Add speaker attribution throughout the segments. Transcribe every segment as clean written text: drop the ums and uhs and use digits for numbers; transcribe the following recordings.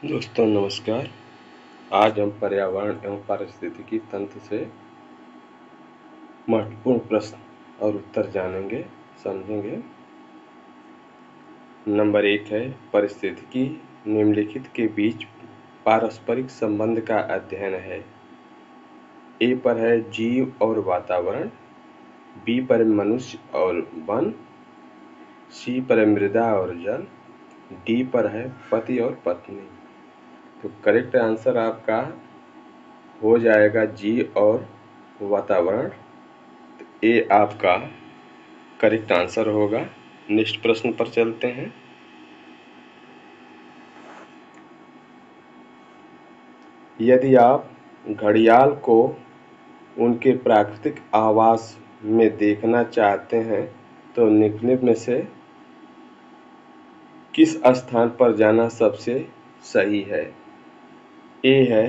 Speaker 1: दोस्तों नमस्कार। आज हम पर्यावरण एवं पारिस्थितिकी तंत्र से महत्वपूर्ण प्रश्न और उत्तर जानेंगे, समझेंगे। नंबर 1 है पारिस्थितिकी निम्नलिखित के बीच पारस्परिक संबंध का अध्ययन है। ए पर है जीव और वातावरण, बी पर मनुष्य और वन, सी पर है मृदा और जल, डी पर है पति और पत्नी। तो करेक्ट आंसर आपका हो जाएगा जी और वातावरण। ए आपका करेक्ट आंसर होगा। नेक्स्ट प्रश्न पर चलते हैं। यदि आप घड़ियाल को उनके प्राकृतिक आवास में देखना चाहते हैं तो निम्नलिखित में से किस स्थान पर जाना सबसे सही है? ए है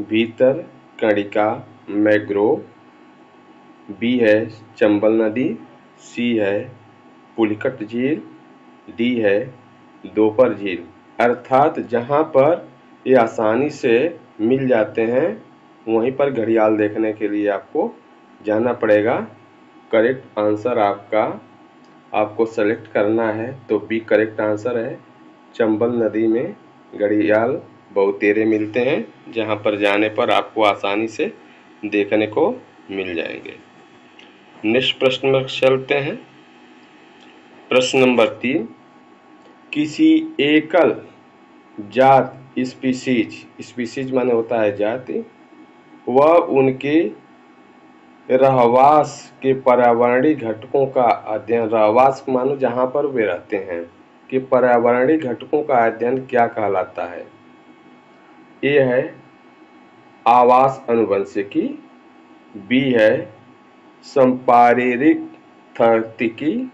Speaker 1: भीतर कणिका मैंग्रोव, बी है चंबल नदी, सी है पुलिकट झील, डी है दोपहर झील। अर्थात जहाँ पर ये आसानी से मिल जाते हैं वहीं पर घड़ियाल देखने के लिए आपको जाना पड़ेगा। करेक्ट आंसर आपको सेलेक्ट करना है तो बी करेक्ट आंसर है। चंबल नदी में घड़ियाल बहुतेरे मिलते हैं जहाँ पर जाने पर आपको आसानी से देखने को मिल जाएंगे। नेक्स्ट प्रश्न में चलते हैं। प्रश्न नंबर 3, किसी एकल जात स्पीसीज माने होता है जाति, वह उनके रहवास के पर्यावरणीय घटकों का अध्ययन, रहवास मानो जहाँ पर वे रहते हैं, कि पर्यावरणीय घटकों का अध्ययन क्या कहलाता है? ए है आवास अनुवंशिकी, बी है संपारीरिक थर्तिकी,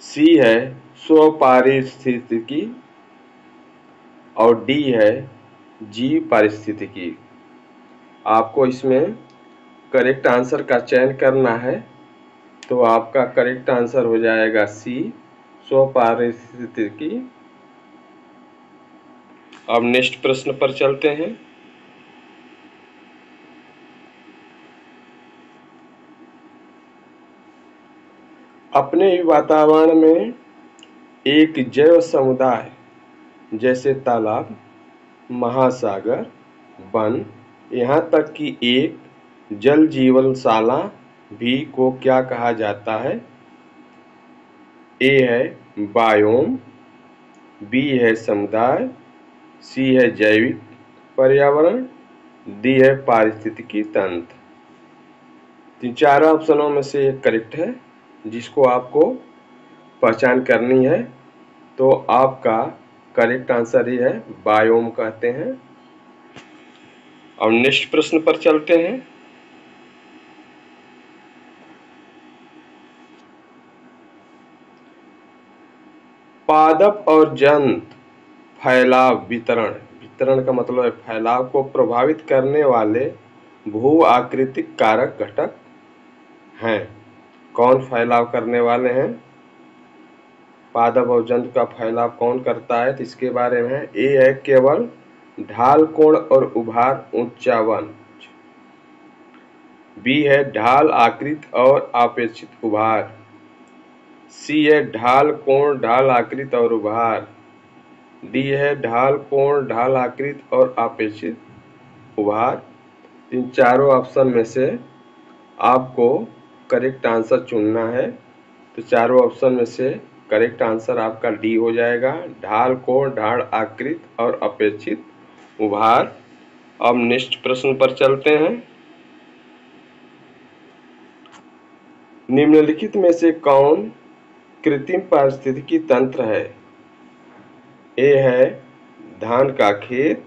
Speaker 1: सी है स्वपारिस्थितिकी और डी है जीव पारिस्थितिकी। आपको इसमें करेक्ट आंसर का चयन करना है तो आपका करेक्ट आंसर हो जाएगा सी स्वपारिस्थितिकी। अब नेक्स्ट प्रश्न पर चलते हैं। अपने ही वातावरण में एक जैव समुदाय जैसे तालाब, महासागर, वन, यहाँ तक कि एक जल जीवनशाला भी को क्या कहा जाता है? ए है बायोम, बी है समुदाय, सी है जैविक पर्यावरण, डी है पारिस्थितिकी तंत्र। तीन चार ऑप्शनों में से एक करेक्ट है जिसको आपको पहचान करनी है। तो आपका करेक्ट आंसर ही है बायोम कहते हैं। और नेक्स्ट प्रश्न पर चलते हैं। पादप और जंतु फैलाव वितरण का मतलब है फैलाव को प्रभावित करने वाले भू आकृतिक कारक घटक हैं। कौन फैलाव करने वाले हैं? पादप और जंतु का फैलाव कौन करता है तो इसके बारे में ए है केवल ढाल कोण और उभार ऊंचावन, बी है ढाल आकृति और अपेक्षित उभार, सी है ढाल कोण ढाल आकृति और उभार, डी है ढाल कोण ढाल आकृति और अपेक्षित उभार। इन चारों ऑप्शन में से आपको करेक्ट आंसर चुनना है तो चारों ऑप्शन में से करेक्ट आंसर आपका डी हो जाएगा, ढाल कोण ढाल आकृति और अपेक्षित उभार। अब नेक्स्ट प्रश्न पर चलते हैं। निम्नलिखित में से कौन कृत्रिम पारिस्थितिकी तंत्र है? ए है धान का खेत,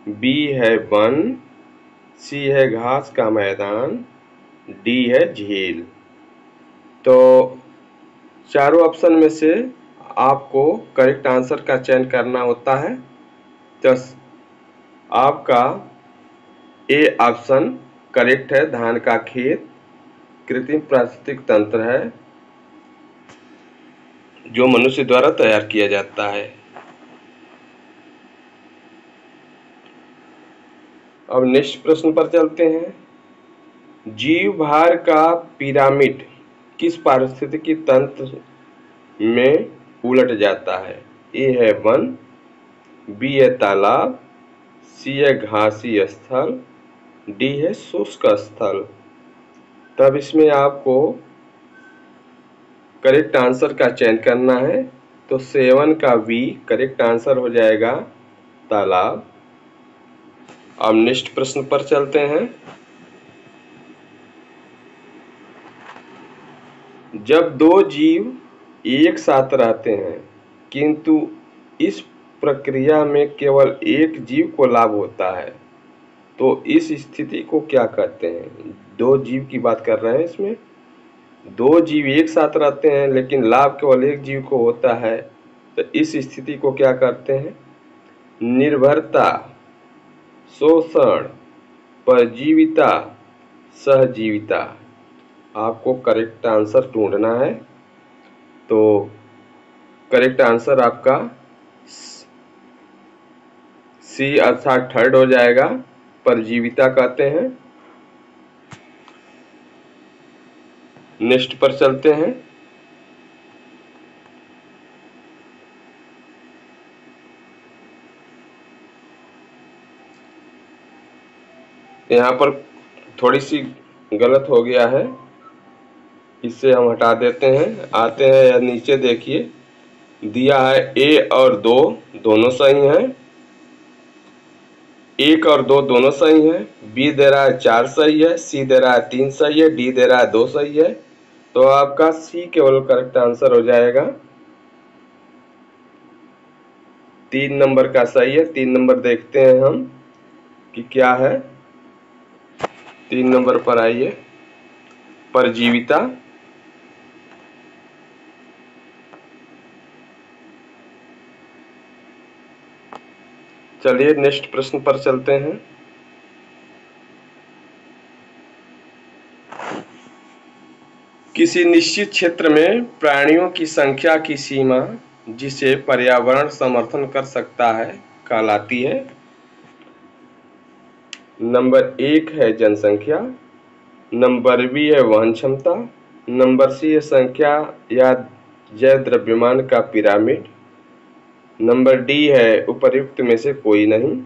Speaker 1: बी है वन, सी है घास का मैदान, डी है झील। तो चारों ऑप्शन में से आपको करेक्ट आंसर का चयन करना होता है तो आपका ए ऑप्शन करेक्ट है। धान का खेत कृत्रिम पारिस्थितिक तंत्र है जो मनुष्य द्वारा तैयार किया जाता है। अब नेक्स्ट प्रश्न पर चलते हैं। जीव भार का पिरामिड किस पारिस्थितिकी तंत्र में उलट जाता है? ए है वन, बी है तालाब, सी है घासी स्थल, डी है शुष्क स्थल। तब इसमें आपको करेक्ट आंसर का चयन करना है, तो 7 का बी करेक्ट आंसर हो जाएगा तालाब। अब नेक्स्ट प्रश्न पर चलते हैं। जब दो जीव एक साथ रहते हैं किंतु इस प्रक्रिया में केवल एक जीव को लाभ होता है, तो इस स्थिति को क्या कहते हैं? दो जीव की बात कर रहे हैं। इसमें दो जीव एक साथ रहते हैं लेकिन लाभ केवल एक जीव को होता है, तो इस स्थिति को क्या कहते हैं? निर्भरता, शोषण, परजीविता, सहजीविता। आपको करेक्ट आंसर ढूंढना है, तो करेक्ट आंसर आपका सी अर्थात थर्ड हो जाएगा, परजीविता कहते हैं। नेक्स्ट पर चलते हैं। यहाँ पर थोड़ी सी गलत हो गया है, इससे हम हटा देते हैं। आते हैं या नीचे देखिए, दिया है ए और 2 दोनों सही हैं, 1 और 2 दोनों सही हैं, बी दे रहा है 4 सही है, सी दे रहा है 3 सही है, डी दे रहा है 2 सही है। तो आपका सी केवल करेक्ट आंसर हो जाएगा। 3 नंबर का सही है। 3 नंबर देखते हैं हम कि क्या है। 3 नंबर पर आइए, परजीविता। चलिए नेक्स्ट प्रश्न पर चलते हैं। किसी निश्चित क्षेत्र में प्राणियों की संख्या की सीमा जिसे पर्यावरण समर्थन कर सकता है कहलाती है? नंबर 1 है जनसंख्या, नंबर बी है वहन क्षमता, नंबर सी है संख्या या जैव द्रव्यमान का पिरामिड, नंबर डी है उपर्युक्त में से कोई नहीं।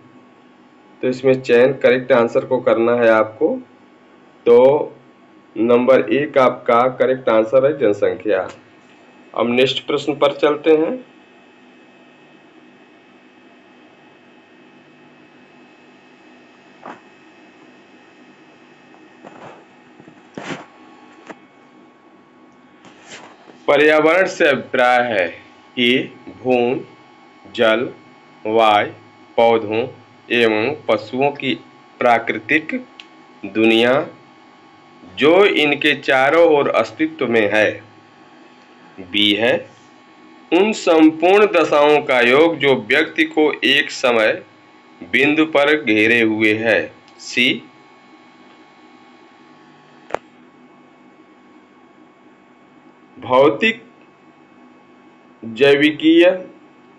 Speaker 1: तो इसमें चयन करेक्ट आंसर को करना है आपको। तो नंबर 1 आपका करेक्ट आंसर है जनसंख्या। अब नेक्स्ट प्रश्न पर चलते हैं। पर्यावरण से अभिप्राय है कि भूमि, जल, वायु, पौधों एवं पशुओं की प्राकृतिक दुनिया जो इनके चारों ओर अस्तित्व में है। बी है उन संपूर्ण दशाओं का योग जो व्यक्ति को एक समय बिंदु पर घेरे हुए है। सी भौतिक, जैविकीय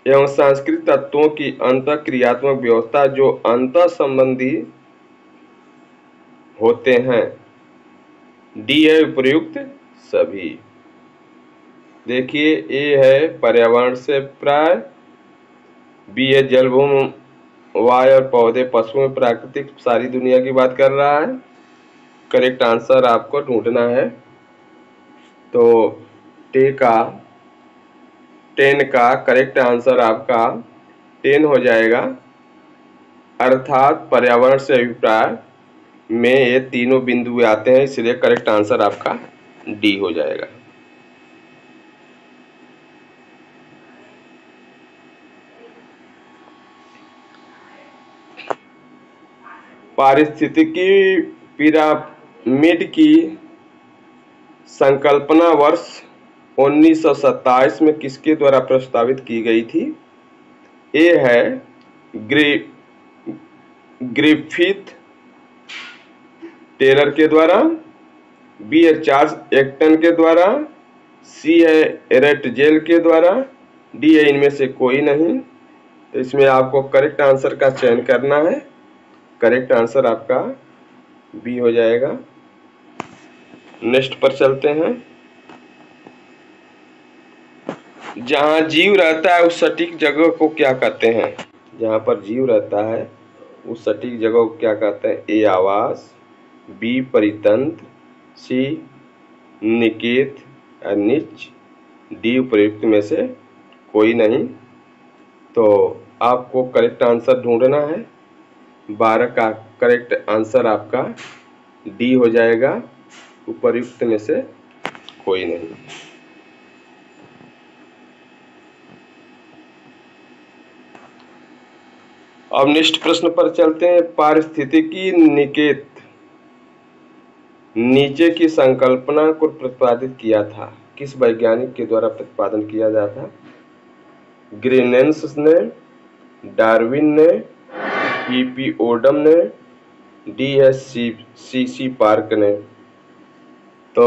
Speaker 1: एवं सांस्कृतिक तत्वों की अंतःक्रियात्मक व्यवस्था जो अंतः संबंधी होते हैं। डी है उपयुक्त सभी। देखिए, ए है पर्यावरण से प्राय, बी है जल, भूमि, वायु और पौधे, पशु में प्राकृतिक सारी दुनिया की बात कर रहा है। करेक्ट आंसर आपको ढूंढना है, तो 10 का करेक्ट आंसर आपका 10 हो जाएगा। अर्थात पर्यावरण से अभिप्राय में ये तीनों बिंदु आते हैं, इसलिए करेक्ट आंसर आपका डी हो जाएगा। पारिस्थितिकी पिरामिड की संकल्पना वर्ष 1927 में किसके द्वारा प्रस्तावित की गई थी? ए है ग्रिफिथ टेलर के द्वारा, बी है चार्ल्स एक्टन के द्वारा, सी है एरेटजेल के द्वारा, डी है इनमें से कोई नहीं। तो इसमें आपको करेक्ट आंसर का चयन करना है। करेक्ट आंसर आपका बी हो जाएगा। नेक्स्ट पर चलते हैं। जहाँ जीव रहता है उस सटीक जगह को क्या कहते हैं? जहाँ पर जीव रहता है उस सटीक जगह को क्या कहते हैं? ए आवास, बी परितंत्र, सी निकेत या निच, डी उपयुक्त में से कोई नहीं। तो आपको करेक्ट आंसर ढूंढना है। 12 का करेक्ट आंसर आपका डी हो जाएगा, उपयुक्त में से कोई नहीं। अब नेक्स्ट प्रश्न पर चलते हैं। पारिस्थितिकी निकेत नीचे की संकल्पना को प्रतिपादित किया था, किस वैज्ञानिक के द्वारा प्रतिपादन किया गया था? ग्रीनेंस ने, डार्विन ने, ईपी ओडम ने, डी.एस.सी. पार्क ने। तो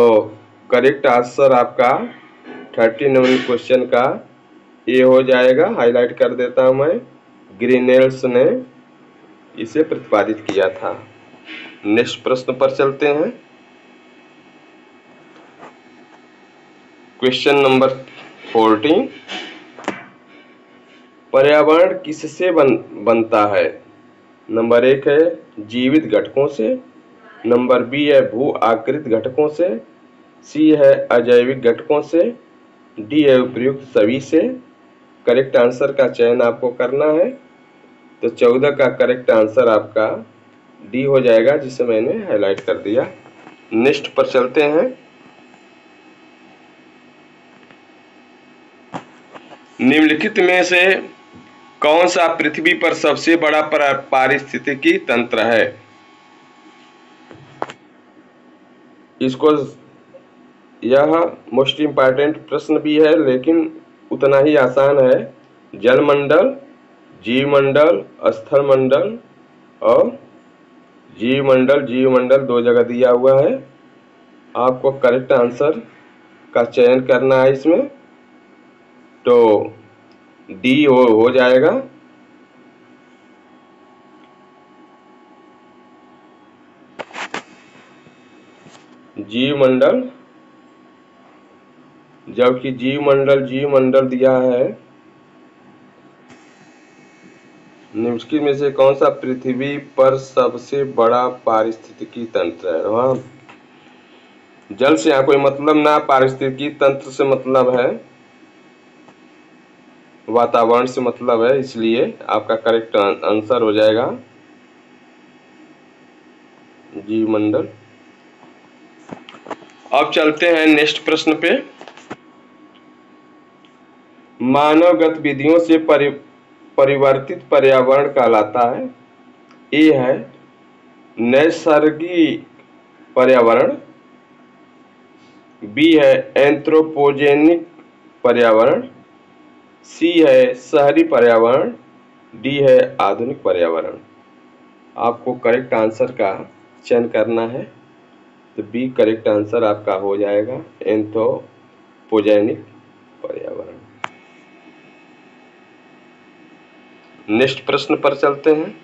Speaker 1: करेक्ट आंसर आपका 30 नंबर क्वेश्चन का ए हो जाएगा। हाईलाइट कर देता हूं मैं, ग्रीनेल्स ने इसे प्रतिपादित किया था। नेक्स्ट प्रश्न पर चलते हैं। Question number 14। पर्यावरण किससे बनता है? नंबर 1 है जीवित घटकों से, नंबर बी है भू आकृत घटकों से, सी है अजैविक घटकों से, डी है उपयुक्त सभी से। करेक्ट आंसर का चयन आपको करना है। तो 14 का करेक्ट आंसर आपका डी हो जाएगा, जिसे मैंने हाईलाइट कर दिया। नेक्स्ट पर चलते हैं। निम्नलिखित में से कौन सा पृथ्वी पर सबसे बड़ा पारिस्थितिकी तंत्र है? इसको यह मोस्ट इम्पॉर्टेंट प्रश्न भी है, लेकिन उतना ही आसान है। जलमंडल, जीवमंडल, स्थलमंडल और जीवमंडल 2 जगह दिया हुआ है। आपको करेक्ट आंसर का चयन करना है इसमें। तो डी हो जाएगा। जीवमंडल, जबकि जीवमंडल दिया है। निम्नलिखित में से कौन सा पृथ्वी पर सबसे बड़ा पारिस्थितिकी तंत्र है? हाँ, जल से यहाँ कोई मतलब ना, पारिस्थितिकी तंत्र से मतलब है, वातावरण से मतलब है, इसलिए आपका करेक्ट आंसर हो जाएगा जीवमंडल। अब चलते हैं नेक्स्ट प्रश्न पे। मानव गतिविधियों से परिवर्तित पर्यावरण कहलाता है। ए है नैसर्गिक पर्यावरण, बी है एंथ्रोपोजेनिक पर्यावरण, सी है शहरी पर्यावरण, डी है आधुनिक पर्यावरण। आपको करेक्ट आंसर का चयन करना है। तो बी करेक्ट आंसर आपका हो जाएगा, एंथ्रोपोजेनिक पर्यावरण। नेक्स्ट प्रश्न पर चलते हैं।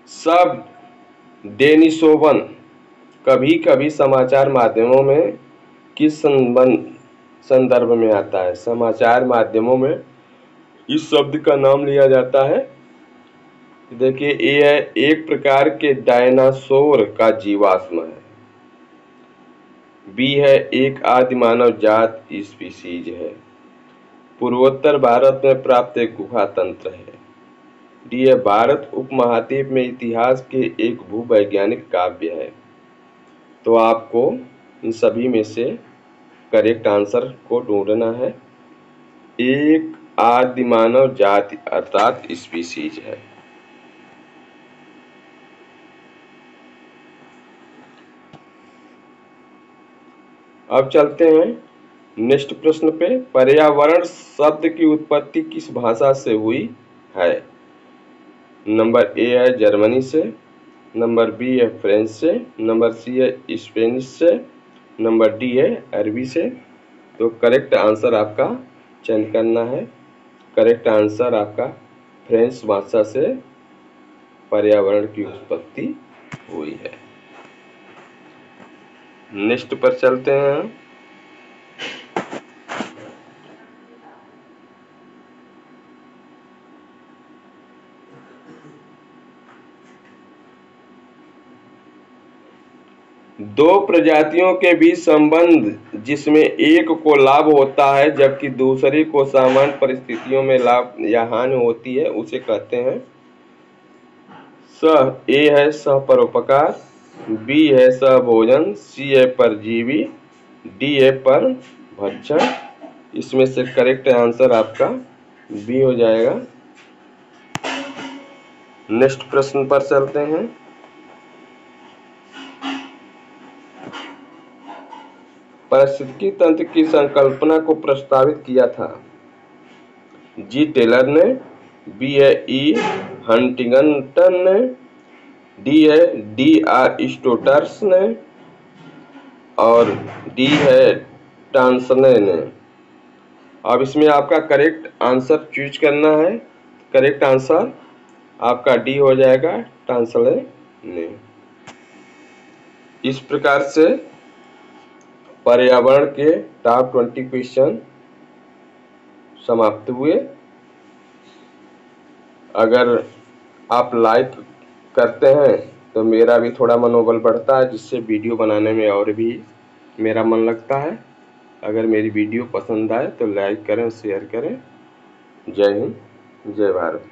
Speaker 1: शब्द डेनिसोवन कभी कभी समाचार माध्यमों में किस संदर्भ में आता है? समाचार माध्यमों में इस शब्द का नाम लिया जाता है। देखिए, ये है एक प्रकार के डायनासोर का जीवाश्म है। बी है एक आदि मानव जात स्पीसीज है। पूर्वोत्तर भारत में प्राप्त एक गुफा तंत्र है। डी है भारत उपमहाद्वीप में इतिहास के एक भूवैज्ञानिक काव्य है। तो आपको इन सभी में से करेक्ट आंसर को ढूंढना है। एक आदि मानव जाति अर्थात स्पीसीज है। अब चलते हैं नेक्स्ट प्रश्न पे। पर्यावरण शब्द की उत्पत्ति किस भाषा से हुई है? नंबर ए है जर्मनी से, नंबर बी है फ्रेंच से, नंबर सी है स्पेनिश से, नंबर डी है अरबी से। तो करेक्ट आंसर आपका चयन करना है। करेक्ट आंसर आपका फ्रेंच भाषा से पर्यावरण की उत्पत्ति हुई है। नेक्स्ट पर चलते हैं। दो प्रजातियों के बीच संबंध जिसमें एक को लाभ होता है जबकि दूसरे को सामान्य परिस्थितियों में लाभ या हानि होती है, उसे कहते हैं ए है सहपरोपकार, बी है सहभोजन, सी है परजीवी, डी है पर भक्षण। इसमें से करेक्ट आंसर आपका बी हो जाएगा। नेक्स्ट प्रश्न पर चलते हैं। पारिस्थितिकी तंत्र की संकल्पना को प्रस्तावित किया था? जी टेलर ने, बी है ई हंटिंगटन ने, डी है डी आर स्टोटर्स ने और डी है टांसने ने। अब इसमें आपका करेक्ट आंसर चूज करना है। करेक्ट आंसर आपका डी हो जाएगा, टांसले ने। इस प्रकार से पर्यावरण के टॉप 20 क्वेश्चन समाप्त हुए। अगर आप लाइक करते हैं तो मेरा भी थोड़ा मनोबल बढ़ता है, जिससे वीडियो बनाने में और भी मेरा मन लगता है। अगर मेरी वीडियो पसंद आए तो लाइक करें, शेयर करें। जय हिंद, जय भारत।